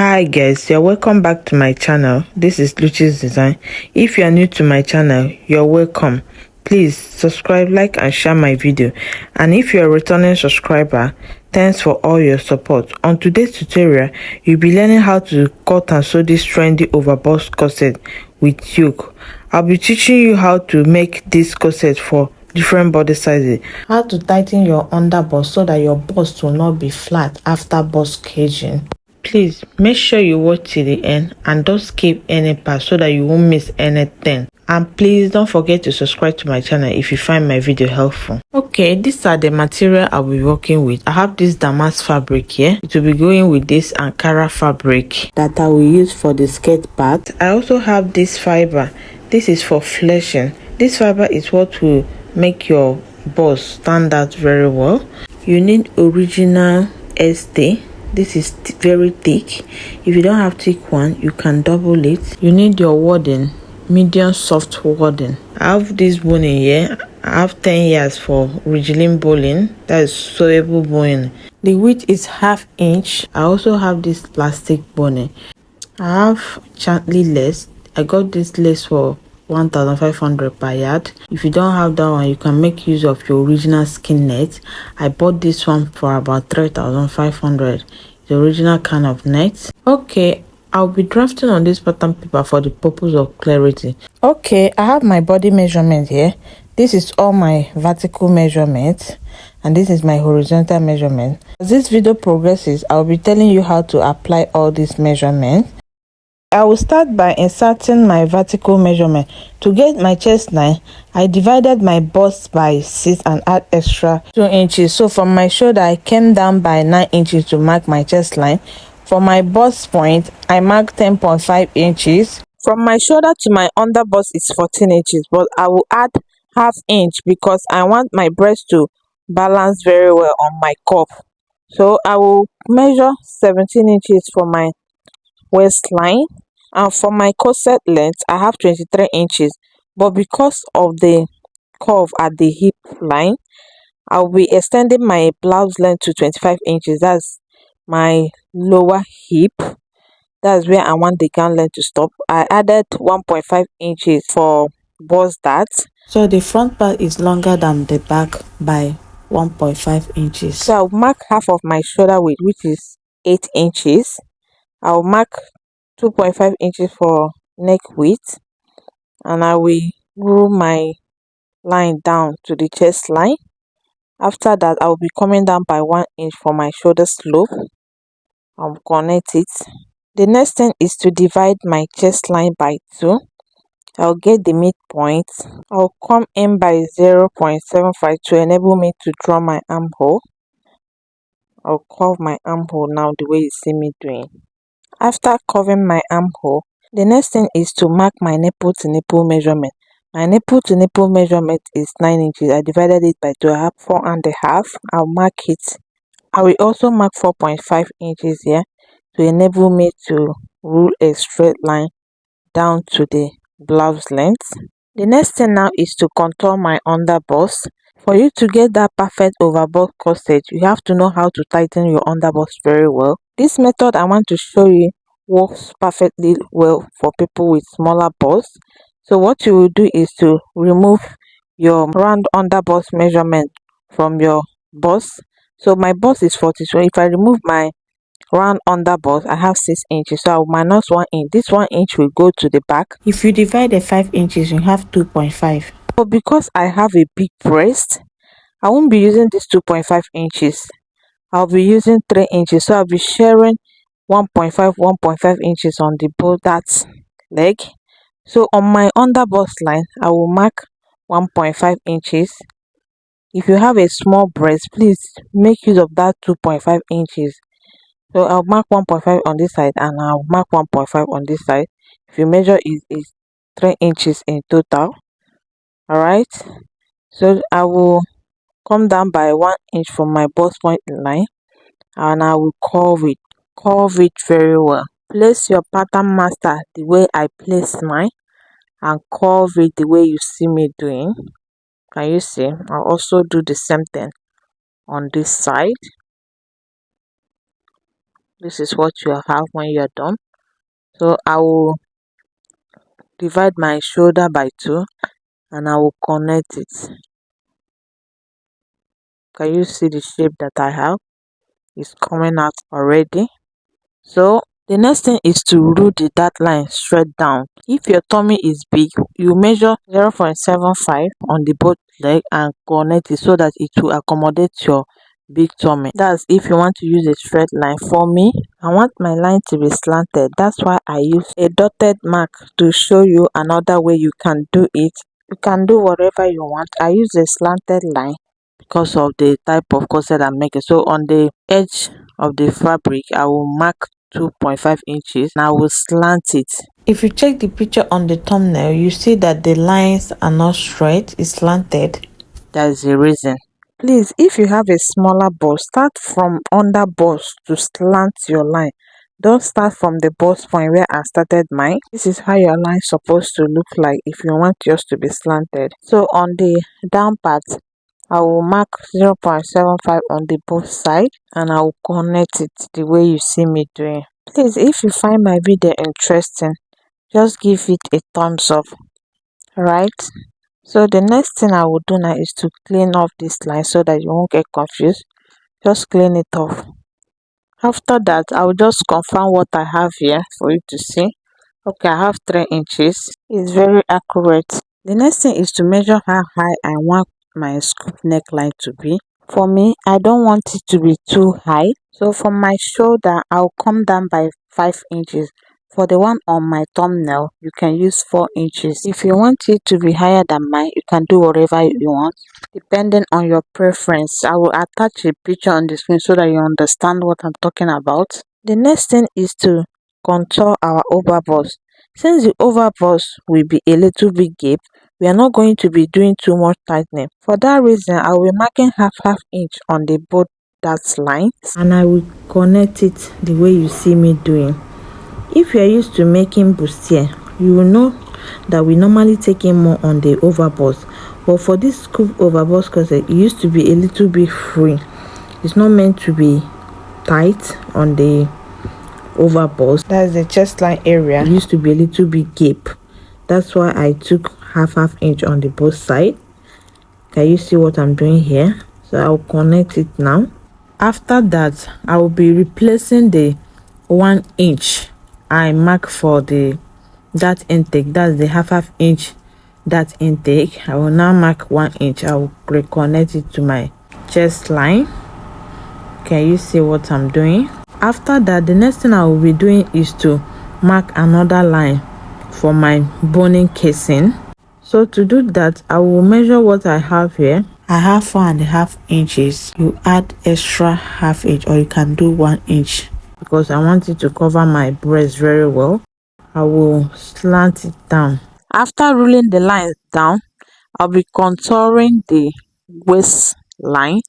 Hi guys, you're welcome back to my channel. This is Luchi's Design. If you're new to my channel, you're welcome. Please subscribe, like and share my video. And if you're a returning subscriber, thanks for all your support. On today's tutorial, you'll be learning how to cut and sew this trendy overbust corset with yoke. I'll be teaching you how to make this corset for different body sizes, how to tighten your underbust so that your bust will not be flat after bust caging. Please make sure you watch till the end and don't skip any part so that you won't miss anything. And please don't forget to subscribe to my channel if you find my video helpful. Okay, these are the material I'll be working with. I have this damask fabric here. It will be going with this Ankara fabric that I will use for the skirt part. I also have this fiber. This is for fleshing. This fiber is what will make your bust stand out very well. You need original SD. This is very thick. If you don't have thick one, you can double it. You need your wadding, medium soft wadding. I have this boning here. I have 10 years for Ridgeline bowling. That is sewable boning. The width is 1/2 inch. I also have this plastic boning. I have Chantley lace. I got this lace for 1,500 per yard. If you don't have that one, you can make use of your original skin net. I bought this one for about 3,500. The original kind of net. Okay, I'll be drafting on this pattern paper for the purpose of clarity. Okay, I have my body measurement here. This is all my vertical measurements and this is my horizontal measurement. As this video progresses, I'll be telling you how to apply all these measurements. I will start by inserting my vertical measurement. To get my chest line, I divided my bust by 6 and add extra 2 inches. So from my shoulder, I came down by 9 inches to mark my chest line. For my bust point, I marked 10.5 inches. From my shoulder to my under bust is 14 inches, but I will add 1/2 inch because I want my breast to balance very well on my cup. So I will measure 17 inches for my waistline, and for my corset length I have 23 inches, but because of the curve at the hip line, I'll be extending my blouse length to 25 inches. That's my lower hip. That's where I want the gown length to stop. I added 1.5 inches for bust dart, so the front part is longer than the back by 1.5 inches. So I'll mark half of my shoulder width, which is 8 inches. I'll mark 2.5 inches for neck width, and I will rule my line down to the chest line. After that, I will be coming down by 1 inch for my shoulder slope. I'll connect it. The next thing is to divide my chest line by 2. I'll get the midpoint. I'll come in by 0.75 to enable me to draw my armhole. I'll curve my armhole now the way you see me doing. After curving my armhole, the next thing is to mark my nipple to nipple measurement. My nipple to nipple measurement is 9 inches. I divided it by 2. I have 4.5. I'll mark it. I will also mark 4.5 inches here to enable me to rule a straight line down to the blouse length. The next thing now is to contour my underbust. For you to get that perfect overbust corset, you have to know how to tighten your underbust very well. This method I want to show you works perfectly well for people with smaller busts. So what you will do is to remove your round underbust measurement from your bust. So my bust is 40, so if I remove my round underbust, I have 6 inches, so I'll minus 1 inch. This 1 inch will go to the back. If you divide the 5 inches, you have 2.5. But because I have a big breast, I won't be using this 2.5 inches. I'll be using 3 inches, so I'll be sharing 1.5 inches on the both that leg. So on my underbust line, I will mark 1.5 inches. If you have a small breast, please make use of that 2.5 inches. So I'll mark 1.5 on this side and I'll mark 1.5 on this side. If you measure it is 3 inches in total. Alright, so I will come down by 1 inch from my bust point line and I will curve it very well. Place your pattern master the way I place mine and curve it the way you see me doing. Can you see? I'll also do the same thing on this side. This is what you have when you're done. So I will divide my shoulder by 2 and I will connect it. Can you see the shape that I have? It's coming out already. So the next thing is to rule the dart line straight down. If your tummy is big, you measure 0.75 on the both leg and connect it so that it will accommodate your big tummy. That's if you want to use a straight line. For me, I want my line to be slanted. That's why I use a dotted mark to show you another way you can do it. You can do whatever you want. I use a slanted line because of the type of corset I'm making. So on the edge of the fabric, I will mark 2.5 inches and I will slant it. If you check the picture on the thumbnail, you see that the lines are not straight, it's slanted. That is the reason. Please, if you have a smaller bust, start from under bust to slant your line. Don't start from the bust point where I started mine. This is how your line is supposed to look like if you want yours to be slanted. So on the down part, I will mark 0.75 on the both side and I will connect it the way you see me doing. Please, if you find my video interesting, just give it a thumbs up. Alright? So the next thing I will do now is to clean off this line so that you won't get confused. Just clean it off. After that, I will just confirm what I have here for you to see. Okay, I have 3 inches. It's very accurate. The next thing is to measure how high I want my scoop neckline to be. For me, I don't want it to be too high. So from my shoulder, I'll come down by 5 inches. For the one on my thumbnail, you can use 4 inches. If you want it to be higher than mine, you can do whatever you want, depending on your preference. I will attach a picture on the screen so that you understand what I'm talking about. The next thing is to contour our overbust. Since the overbust will be a little bit gape, we are not going to be doing too much tightening. For that reason, I will be marking half inch on the both dart lines and I will connect it the way you see me doing. If you are used to making bustier, you will know that we normally take in more on the overbust. But for this scoop overbust corset, it used to be a little bit free. It's not meant to be tight on the overbust. That's the chest line area. It used to be a little bit gape. That's why I took half inch on the both side. Can you see what I'm doing here? So I'll connect it now. After that, I will be replacing the 1 inch I mark for the dart intake. That's the half inch dart intake. I will now mark 1 inch. I will reconnect it to my chest line. Can you see what I'm doing? After that, the next thing I will be doing is to mark another line for my boning casing. So to do that, I will measure what I have here. I have 4.5 inches. You add extra half inch, or you can do 1 inch because I want it to cover my breast very well. I will slant it down. After ruling the line down, I'll be contouring the waistline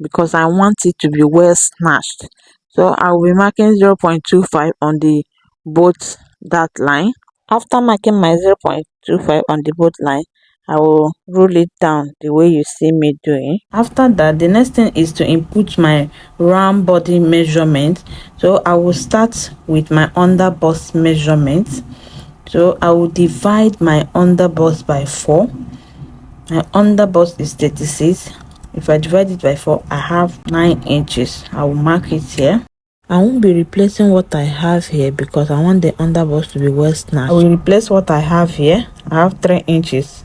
because I want it to be well snatched. So I will be marking 0.25 on the both dart line. After marking my 0.25 on the both line, I will rule it down the way you see me doing. After that, the next thing is to input my round body measurement. So I will start with my under bust measurement. So I will divide my under bust by 4. My under bust is 36. If I divide it by 4, I have 9 inches. I will mark it here. I won't be replacing what I have here because I want the underbust to be well snatched. I will replace what I have here. I have 3 inches.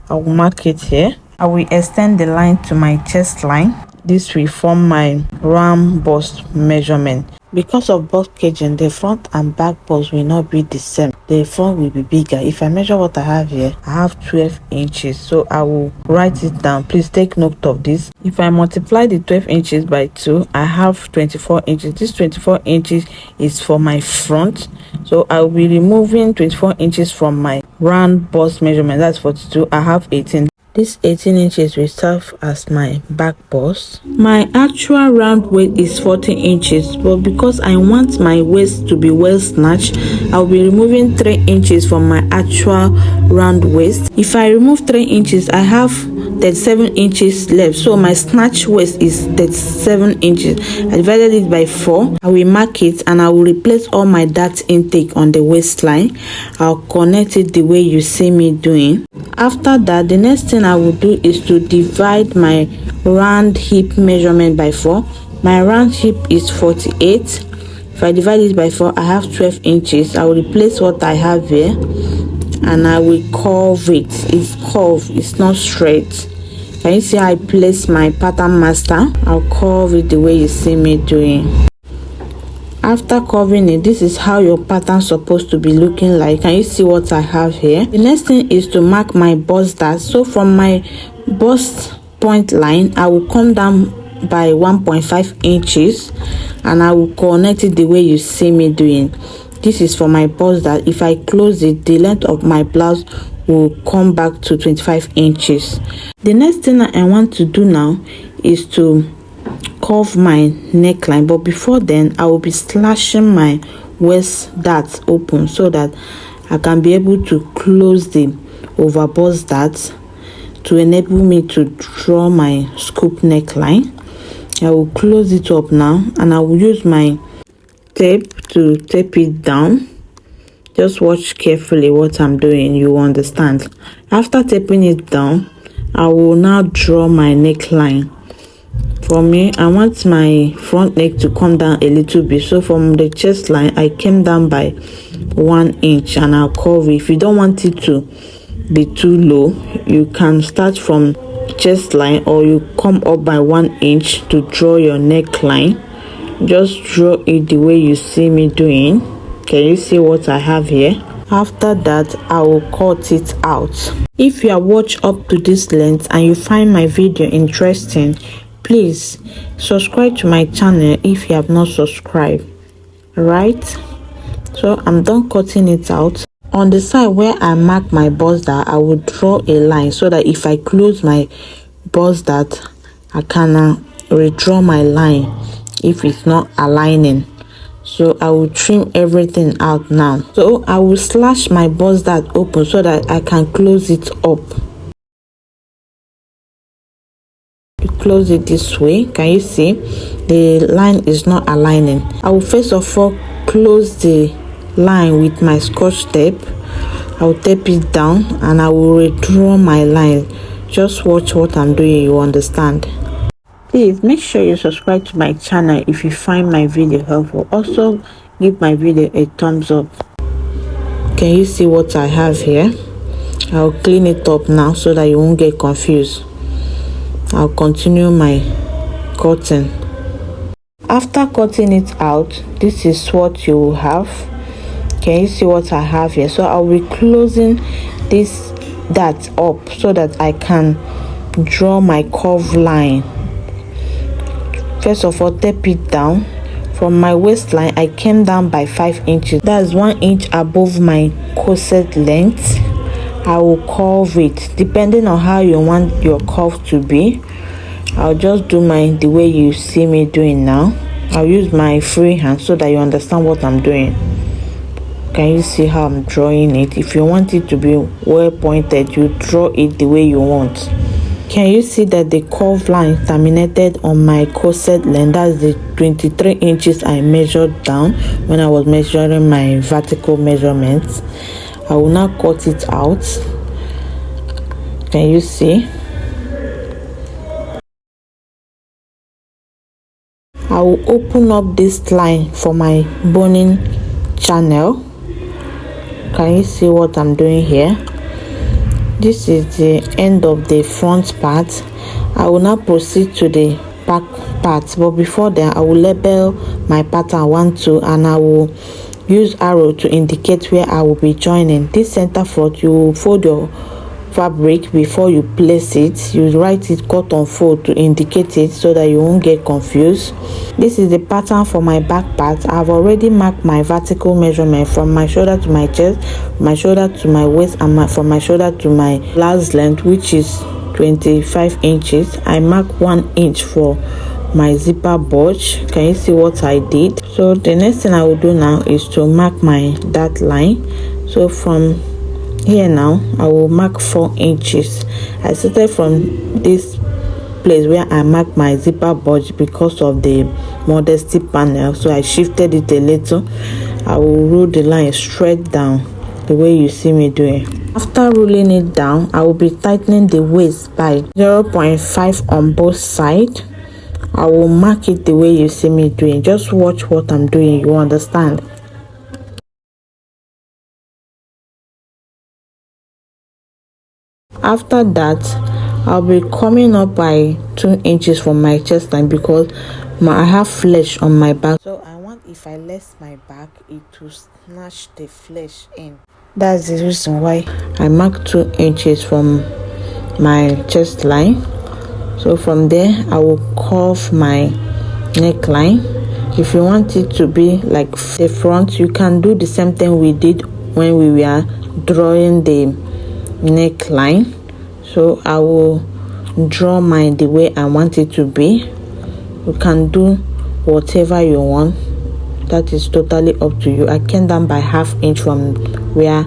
I will mark it here. I will extend the line to my chest line. This will form my round bust measurement. Because of bust caging, the front and back bust will not be the same. The front will be bigger. If I measure what I have here, I have 12 inches. So I will write it down. Please take note of this. If I multiply the 12 inches by 2, I have 24 inches. This 24 inches is for my front. So I will be removing 24 inches from my round bust measurement. That's 42. I have 18. This 18 inches will serve as my back bust. My actual round waist is 40 inches, but because I want my waist to be well snatched, I'll be removing 3 inches from my actual round waist. If I remove 3 inches, I have 37 inches left. So my snatch waist is 37 inches. I divided it by 4. I will mark it and I will replace all my dart intake on the waistline. I'll connect it the way you see me doing. After that, the next thing I will do is to divide my round hip measurement by 4. My round hip is 48. If I divide it by 4, I have 12 inches. I will replace what I have here and I will curve it. It's curved, it's not straight. Can you see how I place my pattern master? I'll curve it the way you see me doing. After curving it, this is how your pattern is supposed to be looking like. Can you see what I have here? The next thing is to mark my bust dart. So from my bust point line, I will come down by 1.5 inches and I will connect it the way you see me doing. This is for my bust dart. If I close it, the length of my blouse will come back to 25 inches. The next thing I want to do now is to curve my neckline, but before then I will be slashing my waist dart open so that I can be able to close the overbust dart to enable me to draw my scoop neckline. I will close it up now and I will use my tape to tape it down. Just watch carefully what I'm doing, you understand. After taping it down, I will now draw my neckline. For me, I want my front neck to come down a little bit. So from the chest line, I came down by 1 inch and I'll curve it. If you don't want it to be too low, you can start from chest line or you come up by 1 inch to draw your neckline. Just draw it the way you see me doing. Can you see what I have here? After that, I will cut it out. If you are watched up to this length and you find my video interesting, please subscribe to my channel if you have not subscribed. Alright, so I'm done cutting it out. On the side where I mark my bust dart, I will draw a line so that if I close my bust dart, I can redraw my line if it's not aligning. So I will trim everything out now. So I will slash my bust dart open so that I can close it up. Close it this way. Can you see the line is not aligning? I will first of all close the line with my scotch tape. I will tape it down and I will redraw my line. Just watch what I'm doing, you understand. Please make sure you subscribe to my channel if you find my video helpful. Also give my video a thumbs up. Can you see what I have here? I'll clean it up now so that you won't get confused. I'll continue my cutting. After cutting it out, this is what you will have. Can you see what I have here? So I'll be closing this dart up so that I can draw my curve line. First of all, tape it down. From my waistline, I came down by 5 inches. That's 1 inch above my corset length. I will curve it depending on how you want your curve to be. I'll just do mine the way you see me doing now. I'll use my free hand so that you understand what I'm doing. Can you see how I'm drawing it? If you want it to be well pointed, you draw it the way you want. Can you see that the curve line terminated on my corset length? That's the 23 inches I measured down when I was measuring my vertical measurements. I will now cut it out. Can you see? I will open up this line for my boning channel. Can you see what I'm doing here? This is the end of the front part. I will now proceed to the back part, but before that I will label my pattern 1, 2 and I will use arrow to indicate where I will be joining. This center front, you will fold your fabric before you place it. You write it cut on fold to indicate it so that you won't get confused. This is the pattern for my back part. I've already marked my vertical measurement from my shoulder to my chest, my shoulder to my waist, and from my shoulder to my blouse length, which is 25 inches. I mark 1 inch for my zipper bulge. Can you see what I did? So the next thing I will do now is to mark my dart line. So from Here now I will mark 4 inches. I started from this place where I mark my zipper bulge because of the modesty panel, so I shifted it a little. I will roll the line straight down the way you see me doing. After rolling it down, I will be tightening the waist by 0.5 on both sides. I will mark it the way you see me doing. Just watch what I'm doing, you understand. After that, I'll be coming up by 2 inches from my chest line because I have flesh on my back, so I want, if I lace my back, it to snatch the flesh in. That's the reason why I mark 2 inches from my chest line. So from there I will curve my neckline. If you want it to be like the front, you can do the same thing we did when we were drawing the neckline. So I will draw mine the way I want it to be. You can do whatever you want, that is totally up to you. I came down by ½ inch from where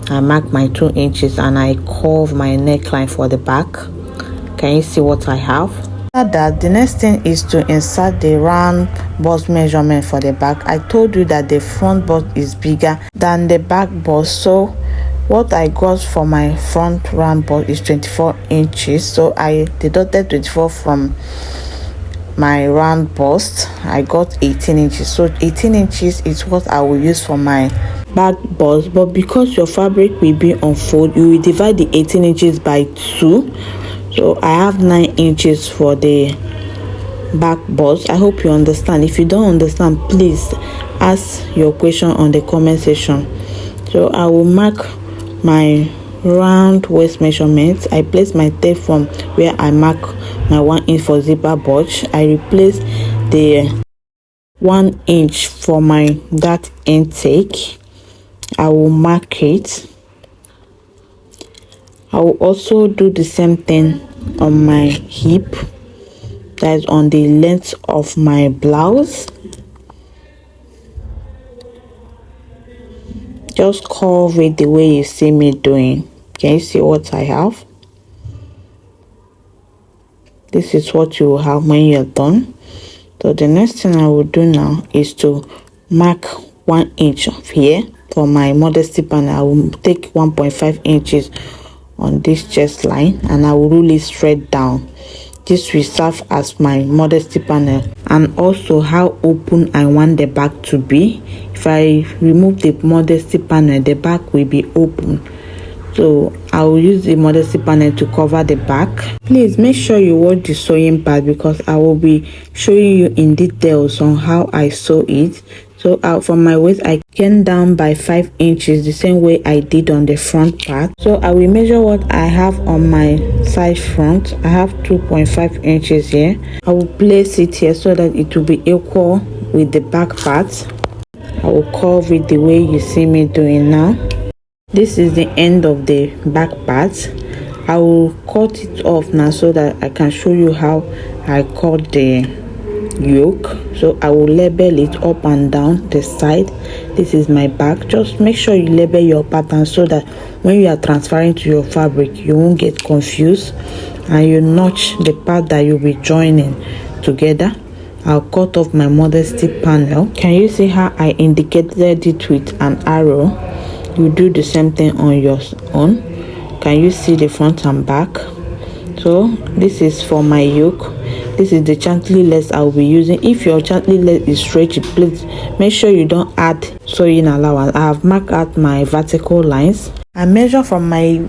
I marked my 2 inches and I curve my neckline for the back. Can you see what I have? After that, the next thing is to insert the round bust measurement for the back. I told you that the front bust is bigger than the back bust, so what I got for my front round bust is 24 inches. So I deducted 24 from my round bust. I got 18 inches. So 18 inches is what I will use for my back bust. But because your fabric will be on fold, you will divide the 18 inches by 2. So I have 9 inches for the back bust. I hope you understand. If you don't understand, please ask your question on the comment section. So I will mark my round waist measurement. I place my tape from where I mark my 1 inch for zipper bulge. I replace the 1 inch for my dart intake. I will mark it. I will also do the same thing on my hip, that is on the length of my blouse. Just curve it the way you see me doing. Can you see what I have? This is what you will have when you're done. So the next thing I will do now is to mark 1 inch of here for my modesty panel. I will take 1.5 inches on this chest line and I will roll it straight down. This will serve as my modesty panel and also how open I want the back to be. If I remove the modesty panel, the back will be open. So I will use the modesty panel to cover the back. Please make sure you watch the sewing part because I will be showing you in details on how I sew it. So from my waist, I came down by 5 inches the same way I did on the front part. So I will measure what I have on my side front. I have 2.5 inches here. I will place it here so that it will be equal with the back part. I will curve it the way you see me doing now. This is the end of the back part. I will cut it off now so that I can show you how I cut the yoke. So I will label it up and down the side. This is my back. Just make sure you label your pattern so that when you are transferring to your fabric, you won't get confused and you notch the part that you'll be joining together. I'll cut off my modesty panel. Can you see how I indicated it with an arrow? You do the same thing on your own. Can you see the front and back? So this is for my yoke. This is the chantilly lace I'll be using. If your chantilly lace is stretchy, please make sure you don't add sewing allowance. I have marked out my vertical lines. I measure from my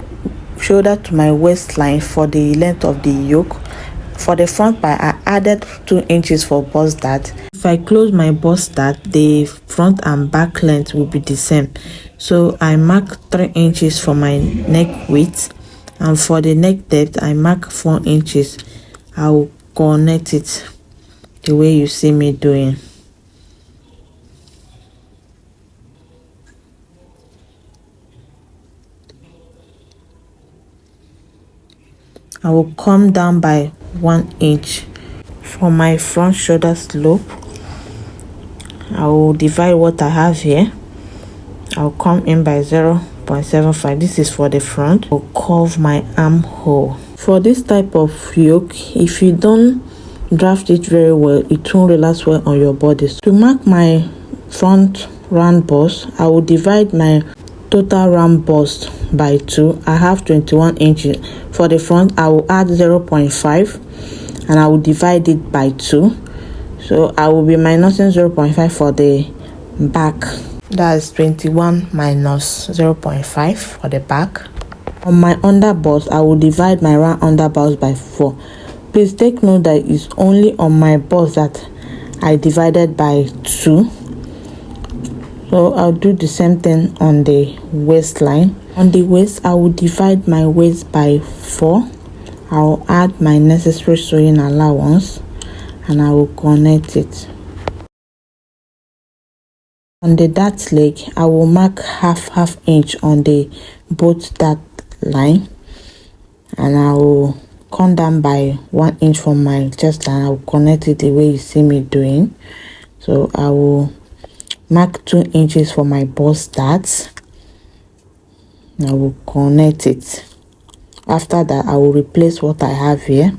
shoulder to my waistline for the length of the yoke. For the front part, I added 2 inches for bust dart. If I close my bust dart, the front and back length will be the same. So I mark 3 inches for my neck width, and for the neck depth, I mark 4 inches. I will connect it the way you see me doing. I will come down by 1 inch for my front shoulder slope. I will divide what I have here. I'll come in by 0.5 0.75. This is for the front. I'll curve my armhole. For this type of yoke, if you don't draft it very well, it won't relax well on your body. To mark my front round bust, I will divide my total round bust by 2. I have 21 inches. For the front, I will add 0.5 and I will divide it by 2. So I will be minusing 0.5 for the back. That is 21 minus 0.5 for the back. On my underbust, I will divide my round underbust by 4. Please take note that it's only on my bust that I divided by 2. So I'll do the same thing on the waistline. On the waist, I will divide my waist by 4. I will add my necessary sewing allowance and I will connect it. On the dart leg, I will mark half inch on the both dart line and I will come down by 1 inch from my chest line. I will connect it the way you see me doing. So I will mark 2 inches for my bust darts. I will connect it. After that, I will replace what I have here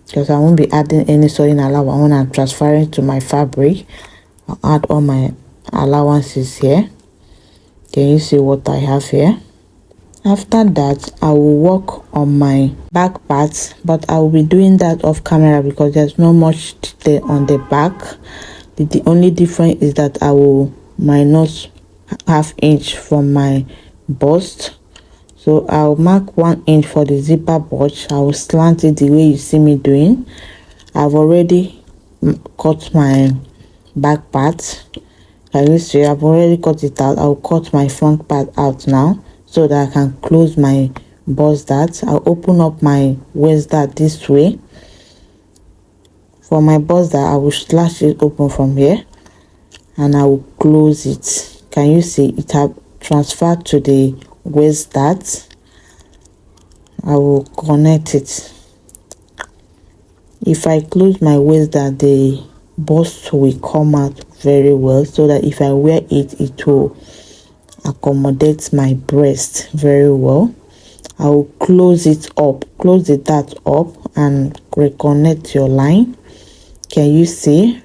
because I won't be adding any sewing allowance when I'm transferring to my fabric. I'll add all my allowances here. Can you see what I have here? After that, I will work on my back parts, but I will be doing that off camera because there's not much detail on the back. The only difference is that I will minus half inch from my bust. So I'll mark 1 inch for the zipper bunch. I will slant it the way you see me doing. I've already cut my back part. Can you see? I've already cut it out. I'll cut my front part out now so that I can close my bust dart. I'll open up my waist dart this way. For my bust dart, I will slash it open from here and I will close it. Can you see? It have transferred to the waist dart. I will connect it. If I close my waist dart, the bust will come out very well so that if I wear it, it will accommodate my breast very well. I will close it up, close the dart up and reconnect your line. Can you see?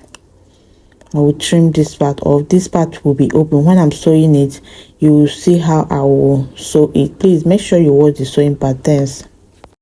I will trim this part off. This part will be open. When I'm sewing it, you will see how I will sew it. Please make sure you watch the sewing patterns.